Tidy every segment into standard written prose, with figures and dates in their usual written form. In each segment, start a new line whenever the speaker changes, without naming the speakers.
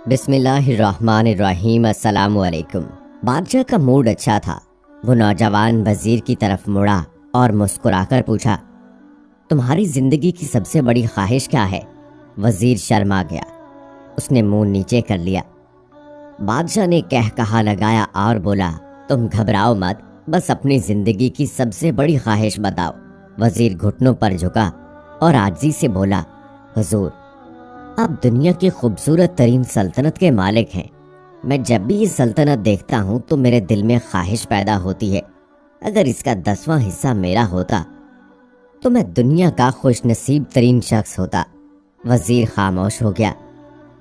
بسم اللہ الرحمن الرحیم۔ السلام علیکم۔ بادشاہ کا موڈ اچھا تھا۔ وہ نوجوان وزیر کی طرف مڑا اور مسکرا کر پوچھا، تمہاری زندگی کی سب سے بڑی خواہش کیا ہے؟ وزیر شرما گیا۔ اس نے منہ نیچے کر لیا۔ بادشاہ نے کہا لگایا اور بولا، تم گھبراؤ مت، بس اپنی زندگی کی سب سے بڑی خواہش بتاؤ۔ وزیر گھٹنوں پر جھکا اور عاجزی سے بولا، حضور، آپ دنیا کی خوبصورت ترین سلطنت کے مالک ہیں۔ میں جب بھی یہ سلطنت دیکھتا ہوں تو میرے دل میں خواہش پیدا ہوتی ہے، اگر اس کا 10واں حصہ میرا ہوتا تو میں دنیا کا خوش نصیب ترین شخص ہوتا۔ وزیر خاموش ہو گیا۔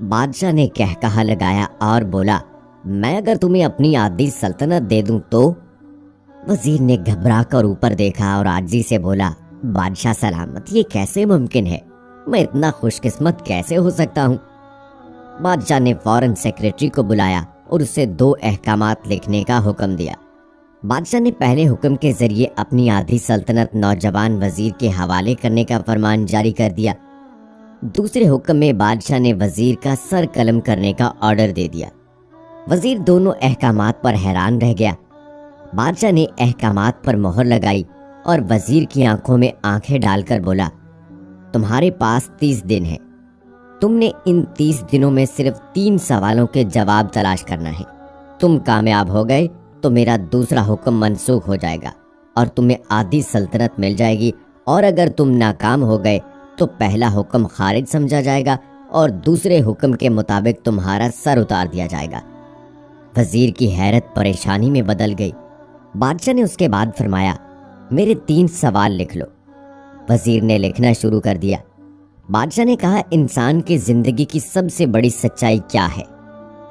بادشاہ نے کہا لگایا اور بولا، میں اگر تمہیں اپنی آدھی سلطنت دے دوں تو؟ وزیر نے گھبرا کر اوپر دیکھا اور عاجزی سے بولا، بادشاہ سلامت، یہ کیسے ممکن ہے؟ میں اتنا خوش قسمت کیسے ہو سکتا ہوں؟ بادشاہ نے فوراً سیکریٹری کو بلایا اور اسے 2 احکامات لکھنے کا حکم دیا۔ بادشاہ نے پہلے حکم کے ذریعے اپنی آدھی سلطنت نوجوان وزیر کے حوالے کرنے کا فرمان جاری کر دیا۔ دوسرے حکم میں بادشاہ نے وزیر کا سر قلم کرنے کا آرڈر دے دیا۔ وزیر دونوں احکامات پر حیران رہ گیا۔ بادشاہ نے احکامات پر مہر لگائی اور وزیر کی آنکھوں میں آنکھیں ڈال کر بولا، تمہارے پاس 30 دن ہے۔ تم نے ان 30 دنوں میں صرف 3 سوالوں کے جواب تلاش کرنا ہے۔ تم کامیاب ہو گئے تو میرا دوسرا حکم منسوخ ہو جائے گا اور تمہیں آدھی سلطنت مل جائے گی، اور اگر تم ناکام ہو گئے تو پہلا حکم خارج سمجھا جائے گا اور دوسرے حکم کے مطابق تمہارا سر اتار دیا جائے گا۔ وزیر کی حیرت پریشانی میں بدل گئی۔ بادشاہ نے اس کے بعد فرمایا، میرے 3 سوال لکھ لو۔ وزیر نے لکھنا شروع کر دیا۔ بادشاہ نے کہا، انسان کی زندگی کی سب سے بڑی سچائی کیا ہے؟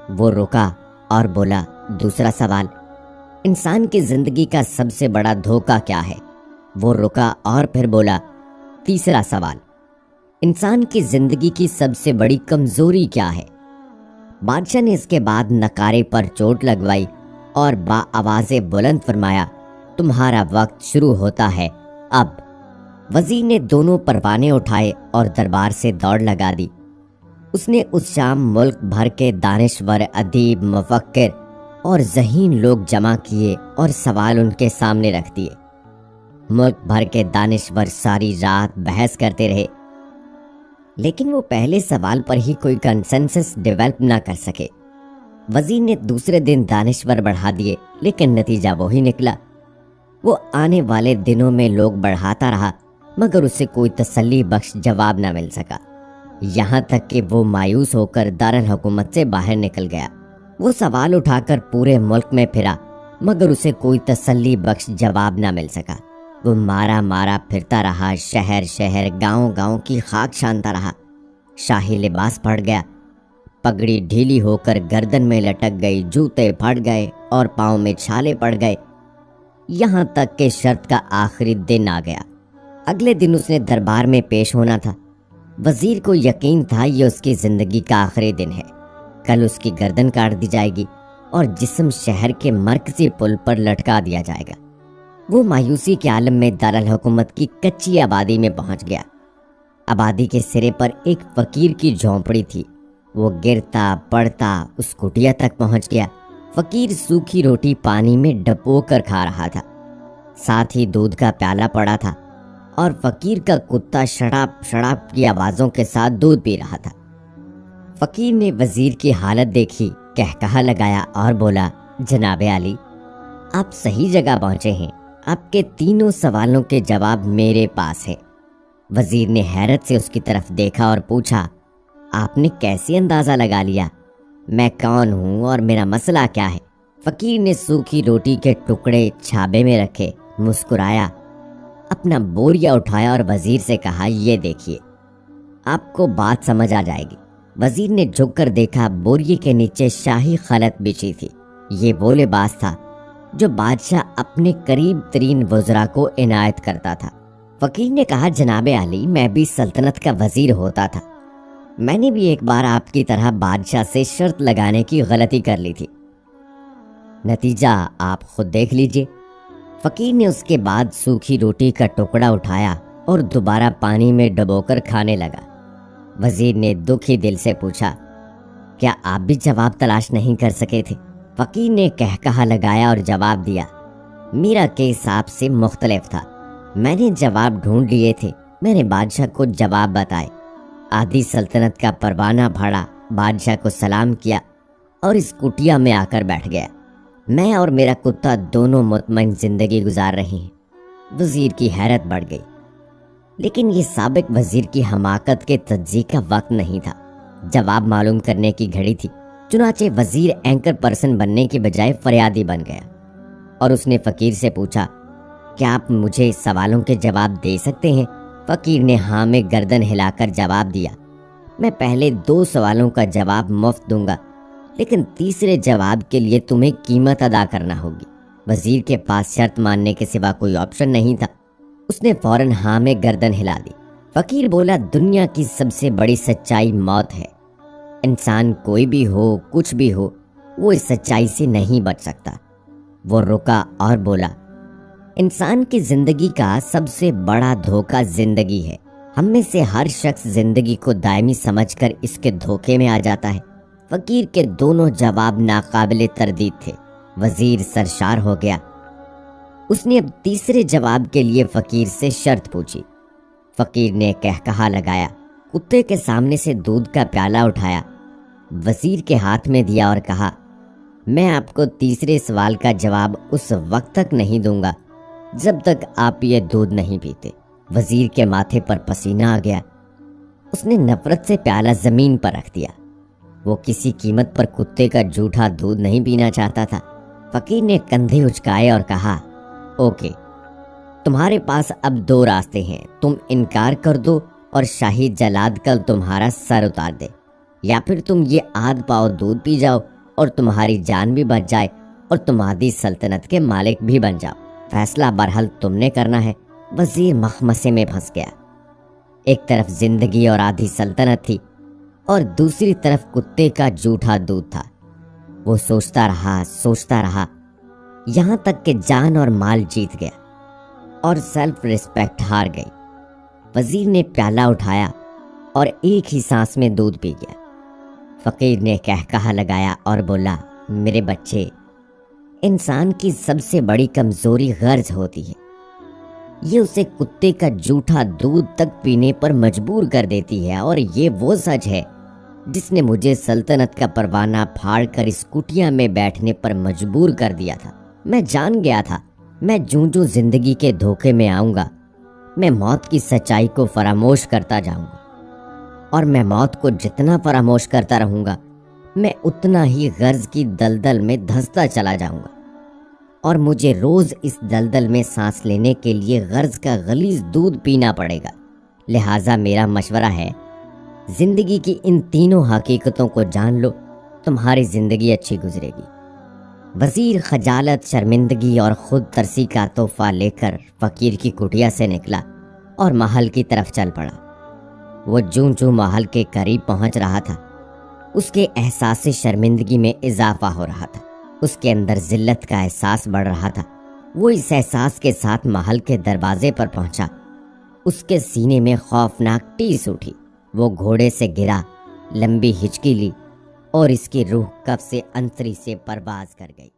وہ رکا اور بولا، دوسرا سوال۔ انسان کی زندگی کا سب سے بڑا دھوکہ کیا ہے؟ وہ رکا اور پھر بولا، تیسرا سوال۔ انسان کی زندگی کی سب سے بڑی کمزوری کیا ہے؟ بادشاہ نے اس کے بعد نقارے پر چوٹ لگوائی اور آواز بلند فرمایا، تمہارا وقت شروع ہوتا ہے اب۔ وزیر نے دونوں پروانے اٹھائے اور دربار سے دوڑ لگا دی۔ اس نے اس شام ملک بھر کے دانشور، ادیب، مفکر اور ذہین لوگ جمع کیے اور سوال ان کے سامنے رکھ دیے۔ ملک بھر کے دانشور ساری رات بحث کرتے رہے، لیکن وہ پہلے سوال پر ہی کوئی کنسنسس ڈیولپ نہ کر سکے۔ وزیر نے دوسرے دن دانشور بڑھا دیے، لیکن نتیجہ وہی نکلا۔ وہ آنے والے دنوں میں لوگ بڑھاتا رہا، مگر اسے کوئی تسلی بخش جواب نہ مل سکا، یہاں تک کہ وہ مایوس ہو کر دارالحکومت سے باہر نکل گیا۔ وہ سوال اٹھا کر پورے ملک میں پھرا، مگر اسے کوئی تسلی بخش جواب نہ مل سکا۔ وہ مارا پھرتا رہا، شہر شہر، گاؤں گاؤں کی خاک چھانتا رہا۔ شاہی لباس پھٹ گیا، پگڑی ڈھیلی ہو کر گردن میں لٹک گئی، جوتے پھٹ گئے اور پاؤں میں چھالے پڑ گئے، یہاں تک کہ شرط کا آخری دن آ گیا۔ اگلے دن اس نے دربار میں پیش ہونا تھا۔ وزیر کو یقین تھا یہ اس کی زندگی کا آخری دن ہے، کل اس کی گردن کاٹ دی جائے گی اور جسم شہر کے مرکزی پل پر لٹکا دیا جائے گا۔ وہ مایوسی کے عالم میں دارالحکومت کی کچی آبادی میں پہنچ گیا۔ آبادی کے سرے پر ایک فقیر کی جھونپڑی تھی۔ وہ گرتا پڑتا اس کٹیا تک پہنچ گیا۔ فقیر سوکھی روٹی پانی میں ڈبو کر کھا رہا تھا، ساتھ ہی دودھ کا پیالہ پڑا تھا، اور فقیر کا کتا شڑاپ شڑاپ کی آوازوں کے ساتھ دودھ پی رہا تھا۔ فقیر نے وزیر کی حالت دیکھی، کہا لگایا اور بولا، جناب عالی، آپ صحیح جگہ پہنچے ہیں، آپ کے 3 سوالوں کے جواب میرے پاس ہے۔ وزیر نے حیرت سے اس کی طرف دیکھا اور پوچھا، آپ نے کیسے اندازہ لگا لیا؟ میں کون ہوں اور میرا مسئلہ کیا ہے؟ فقیر نے سوکھی روٹی کے ٹکڑے چھابے میں رکھے، مسکرایا، اپنا بوریا اٹھایا اور وزیر سے کہا، یہ دیکھیے، آپ کو بات سمجھ آ جائے گی۔ وزیر نے جھک کر دیکھا، بوریے کے نیچے شاہی خلط بچھی تھی۔ یہ وہ لباس تھا جو بادشاہ اپنے قریب ترین وزراء کو عنایت کرتا تھا۔ فقیر نے کہا، جناب عالی، میں بھی سلطنت کا وزیر ہوتا تھا، میں نے بھی ایک بار آپ کی طرح بادشاہ سے شرط لگانے کی غلطی کر لی تھی، نتیجہ آپ خود دیکھ لیجئے۔ فقیر نے اس کے بعد سوکھی روٹی کا ٹکڑا اٹھایا اور دوبارہ پانی میں ڈبو کر کھانے لگا۔ وزیر نے دکھی دل سے پوچھا، کیا آپ بھی جواب تلاش نہیں کر سکے تھے؟ فقیر نے کہا لگایا اور جواب دیا، میرا کیس آپ سے مختلف تھا، میں نے جواب ڈھونڈ لیے تھے، میں نے بادشاہ کو جواب بتائے۔ آدھی سلطنت کا پروانہ پھاڑا، بادشاہ کو سلام کیا اور اس کٹیا میں آ کر بیٹھ گیا۔ میں اور میرا کتا دونوں مطمئن زندگی گزار رہے ہیں۔ وزیر کی حیرت بڑھ گئی، لیکن یہ سابق وزیر کی حماقت کے تجزیے کا وقت نہیں تھا، جواب معلوم کرنے کی گھڑی تھی۔ چنانچہ وزیر اینکر پرسن بننے کے بجائے فریادی بن گیا اور اس نے فقیر سے پوچھا، کیا آپ مجھے سوالوں کے جواب دے سکتے ہیں؟ فقیر نے ہاں میں گردن ہلا کر جواب دیا، میں پہلے 2 سوالوں کا جواب مفت دوں گا، لیکن تیسرے جواب کے لیے تمہیں قیمت ادا کرنا ہوگی۔ وزیر کے پاس شرط ماننے کے سوا کوئی آپشن نہیں تھا، اس نے فوراً ہاں میں گردن ہلا دی۔ فقیر بولا، دنیا کی سب سے بڑی سچائی موت ہے۔ انسان کوئی بھی ہو، کچھ بھی ہو، وہ اس سچائی سے نہیں بچ سکتا۔ وہ رکا اور بولا، انسان کی زندگی کا سب سے بڑا دھوکہ زندگی ہے۔ ہم میں سے ہر شخص زندگی کو دائمی سمجھ کر اس کے دھوکے میں آ جاتا ہے۔ فقیر کے دونوں جواب ناقابل تردید تھے۔ وزیر سرشار ہو گیا۔ اس نے اب تیسرے جواب کے لیے فقیر سے شرط پوچھی۔ فقیر نے کہا لگایا، کتے کے سامنے سے دودھ کا پیالہ اٹھایا، وزیر کے ہاتھ میں دیا اور کہا، میں آپ کو تیسرے سوال کا جواب اس وقت تک نہیں دوں گا جب تک آپ یہ دودھ نہیں پیتے۔ وزیر کے ماتھے پر پسینہ آ گیا، اس نے نفرت سے پیالہ زمین پر رکھ دیا۔ وہ کسی قیمت پر کتے کا جھوٹا دودھ نہیں پینا چاہتا تھا۔ فقیر نے کندھے اچکائے اور کہا، اوکے، تمہارے پاس اب 2 راستے ہیں، تم انکار کر دو اور شاہی جلاد کل تمہارا سر اتار دے، یا پھر تم یہ آدھ پاؤ دودھ پی جاؤ اور تمہاری جان بھی بچ جائے اور تم آدھی سلطنت کے مالک بھی بن جاؤ۔ فیصلہ برحال تم نے کرنا ہے۔ وزیر مخمسے میں پھنس گیا۔ ایک طرف زندگی اور آدھی سلطنت تھی اور دوسری طرف کتے کا جھوٹا دودھ تھا۔ وہ سوچتا رہا یہاں تک کہ جان اور مال جیت گیا اور سیلف ریسپیکٹ ہار گئی۔ وزیر نے پیالہ اٹھایا اور ایک ہی سانس میں دودھ پی گیا۔ فقیر نے کہا لگایا اور بولا، میرے بچے، انسان کی سب سے بڑی کمزوری غرض ہوتی ہے، یہ اسے کتے کا جھوٹا دودھ تک پینے پر مجبور کر دیتی ہے، اور یہ وہ سچ ہے جس نے مجھے سلطنت کا پروانہ پھاڑ کر اس کٹیا میں بیٹھنے پر مجبور کر دیا تھا۔ میں جان گیا تھا میں جوں زندگی کے دھوکے میں آؤں گا، میں موت کی سچائی کو فراموش کرتا جاؤں گا، اور میں موت کو جتنا فراموش کرتا رہوں گا میں اتنا ہی غرض کی دلدل میں دھنستا چلا جاؤں گا، اور مجھے روز اس دلدل میں سانس لینے کے لیے غرض کا غلیظ دودھ پینا پڑے گا۔ لہٰذا میرا مشورہ ہے، زندگی کی ان تینوں حقیقتوں کو جان لو، تمہاری زندگی اچھی گزرے گی۔ وزیر خجالت، شرمندگی اور خود ترسی کا تحفہ لے کر فقیر کی کٹیا سے نکلا اور محل کی طرف چل پڑا۔ وہ جوں محل کے قریب پہنچ رہا تھا، اس کے احساس شرمندگی میں اضافہ ہو رہا تھا، اس کے اندر ذلت کا احساس بڑھ رہا تھا۔ وہ اس احساس کے ساتھ محل کے دروازے پر پہنچا، اس کے سینے میں خوفناک ٹیس اٹھی۔ وہ گھوڑے سے گرا، لمبی ہچکی لی اور اس کی روح کف سے انتری سے پرواز کر گئی۔